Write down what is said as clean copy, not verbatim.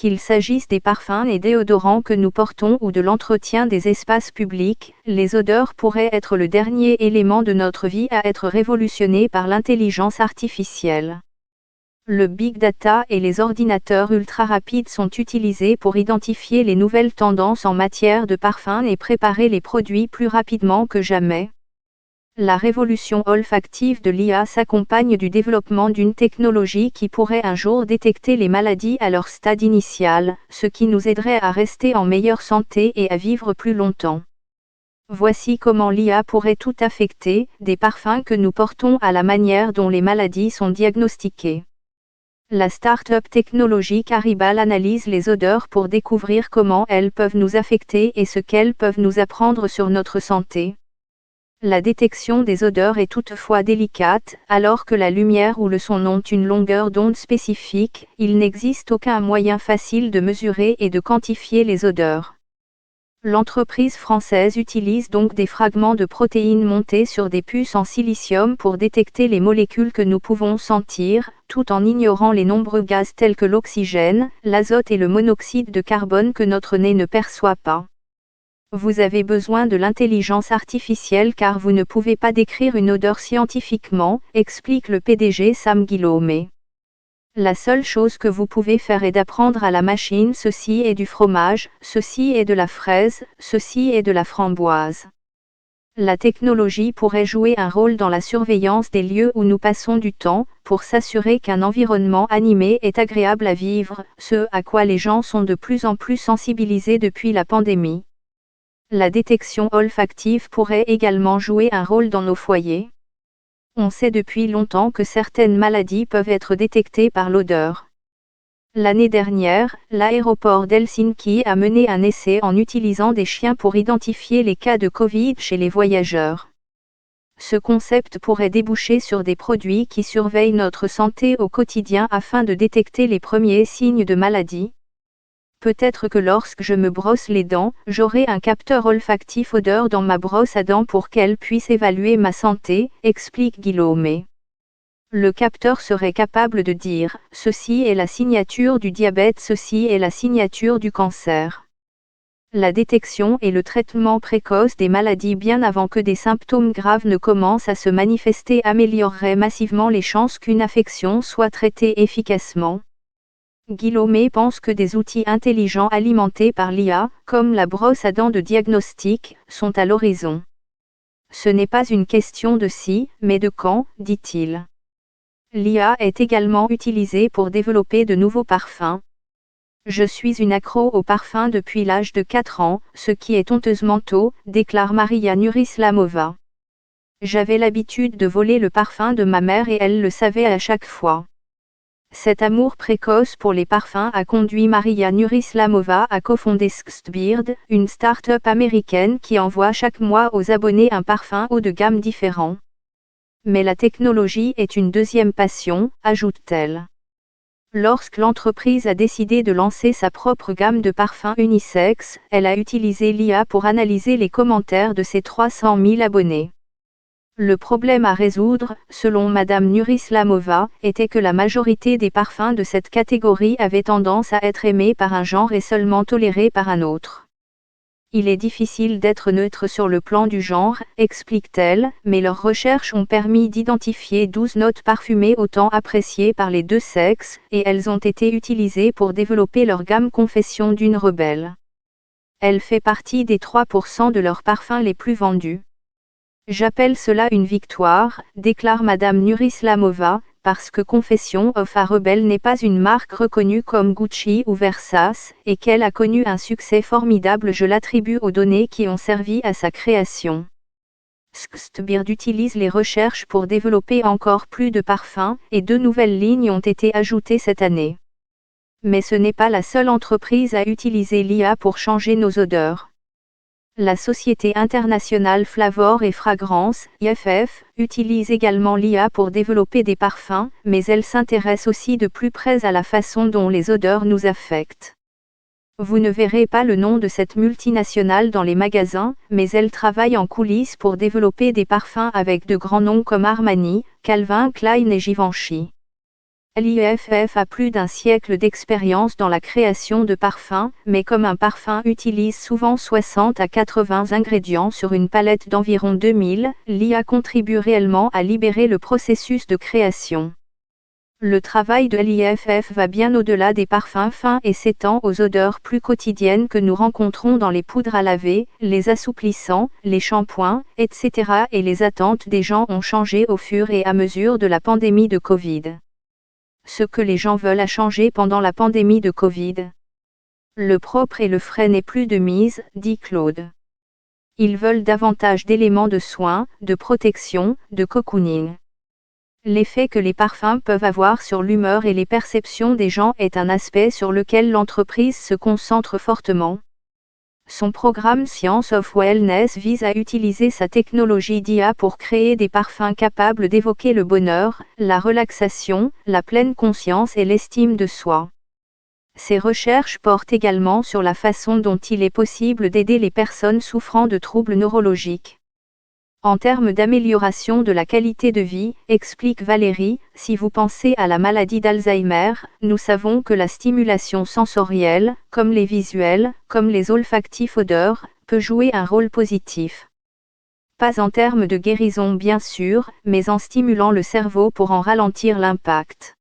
Qu'il s'agisse des parfums et déodorants que nous portons ou de l'entretien des espaces publics, les odeurs pourraient être le dernier élément de notre vie à être révolutionné par l'intelligence artificielle. Le big data et les ordinateurs ultra rapides sont utilisés pour identifier les nouvelles tendances en matière de parfums et préparer les produits plus rapidement que jamais. La révolution olfactive de l'IA s'accompagne du développement d'une technologie qui pourrait un jour détecter les maladies à leur stade initial, ce qui nous aiderait à rester en meilleure santé et à vivre plus longtemps. Voici comment l'IA pourrait tout affecter, des parfums que nous portons à la manière dont les maladies sont diagnostiquées. La start-up technologique Aribal analyse les odeurs pour découvrir comment elles peuvent nous affecter et ce qu'elles peuvent nous apprendre sur notre santé. La détection des odeurs est toutefois délicate, alors que la lumière ou le son ont une longueur d'onde spécifique, il n'existe aucun moyen facile de mesurer et de quantifier les odeurs. L'entreprise française utilise donc des fragments de protéines montés sur des puces en silicium pour détecter les molécules que nous pouvons sentir, tout en ignorant les nombreux gaz tels que l'oxygène, l'azote et le monoxyde de carbone que notre nez ne perçoit pas. Vous avez besoin de l'intelligence artificielle car vous ne pouvez pas décrire une odeur scientifiquement, explique le PDG Sam Guillaume. La seule chose que vous pouvez faire est d'apprendre à la machine ceci est du fromage, ceci est de la fraise, ceci est de la framboise. La technologie pourrait jouer un rôle dans la surveillance des lieux où nous passons du temps, pour s'assurer qu'un environnement animé est agréable à vivre, ce à quoi les gens sont de plus en plus sensibilisés depuis la pandémie. La détection olfactive pourrait également jouer un rôle dans nos foyers. On sait depuis longtemps que certaines maladies peuvent être détectées par l'odeur. L'année dernière, l'aéroport d'Helsinki a mené un essai en utilisant des chiens pour identifier les cas de Covid chez les voyageurs. Ce concept pourrait déboucher sur des produits qui surveillent notre santé au quotidien afin de détecter les premiers signes de maladie. Peut-être que lorsque je me brosse les dents, j'aurai un capteur olfactif odeur dans ma brosse à dents pour qu'elle puisse évaluer ma santé, explique Guillaume. Le capteur serait capable de dire « Ceci est la signature du diabète, ceci est la signature du cancer ». La détection et le traitement précoce des maladies bien avant que des symptômes graves ne commencent à se manifester amélioreraient massivement les chances qu'une affection soit traitée efficacement. Guillaume pense que des outils intelligents alimentés par l'IA, comme la brosse à dents de diagnostic, sont à l'horizon. Ce n'est pas une question de si, mais de quand, dit-il. L'IA est également utilisée pour développer de nouveaux parfums. Je suis une accro aux parfums depuis l'âge de 4 ans, ce qui est honteusement tôt, déclare Maria Nurislamova. J'avais l'habitude de voler le parfum de ma mère et elle le savait à chaque fois. Cet amour précoce pour les parfums a conduit Maria Nurislamova à cofonder Skstbeard, une start-up américaine qui envoie chaque mois aux abonnés un parfum haut de gamme différent. Mais la technologie est une deuxième passion, ajoute-t-elle. Lorsque l'entreprise a décidé de lancer sa propre gamme de parfums unisex, elle a utilisé l'IA pour analyser les commentaires de ses 300 000 abonnés. Le problème à résoudre, selon Madame Nurislamova, était que la majorité des parfums de cette catégorie avaient tendance à être aimés par un genre et seulement tolérés par un autre. Il est difficile d'être neutre sur le plan du genre, explique-t-elle, mais leurs recherches ont permis d'identifier 12 notes parfumées autant appréciées par les deux sexes, et elles ont été utilisées pour développer leur gamme Confession d'une rebelle. Elle fait partie des 3% de leurs parfums les plus vendus. J'appelle cela une victoire, déclare Madame Nurislamova, parce que Confession of a Rebel n'est pas une marque reconnue comme Gucci ou Versace, et qu'elle a connu un succès formidable. Je l'attribue aux données qui ont servi à sa création. Skstbeard utilise les recherches pour développer encore plus de parfums, et 2 nouvelles lignes ont été ajoutées cette année. Mais ce n'est pas la seule entreprise à utiliser l'IA pour changer nos odeurs. La Société internationale Flavor et Fragrance, IFF, utilise également l'IA pour développer des parfums, mais elle s'intéresse aussi de plus près à la façon dont les odeurs nous affectent. Vous ne verrez pas le nom de cette multinationale dans les magasins, mais elle travaille en coulisses pour développer des parfums avec de grands noms comme Armani, Calvin Klein et Givenchy. L'IFF a plus d'un siècle d'expérience dans la création de parfums, mais comme un parfum utilise souvent 60 à 80 ingrédients sur une palette d'environ 2000, l'IA contribue réellement à libérer le processus de création. Le travail de l'IFF va bien au-delà des parfums fins et s'étend aux odeurs plus quotidiennes que nous rencontrons dans les poudres à laver, les assouplissants, les shampoings, etc. Et les attentes des gens ont changé au fur et à mesure de la pandémie de Covid. Ce que les gens veulent a changé pendant la pandémie de Covid. Le propre et le frais n'est plus de mise, dit Claude. Ils veulent davantage d'éléments de soin, de protection, de cocooning. L'effet que les parfums peuvent avoir sur l'humeur et les perceptions des gens est un aspect sur lequel l'entreprise se concentre fortement. Son programme Science of Wellness vise à utiliser sa technologie d'IA pour créer des parfums capables d'évoquer le bonheur, la relaxation, la pleine conscience et l'estime de soi. Ces recherches portent également sur la façon dont il est possible d'aider les personnes souffrant de troubles neurologiques. En termes d'amélioration de la qualité de vie, explique Valérie, si vous pensez à la maladie d'Alzheimer, nous savons que la stimulation sensorielle, comme les visuels, comme les olfactifs odeurs, peut jouer un rôle positif. Pas en termes de guérison bien sûr, mais en stimulant le cerveau pour en ralentir l'impact.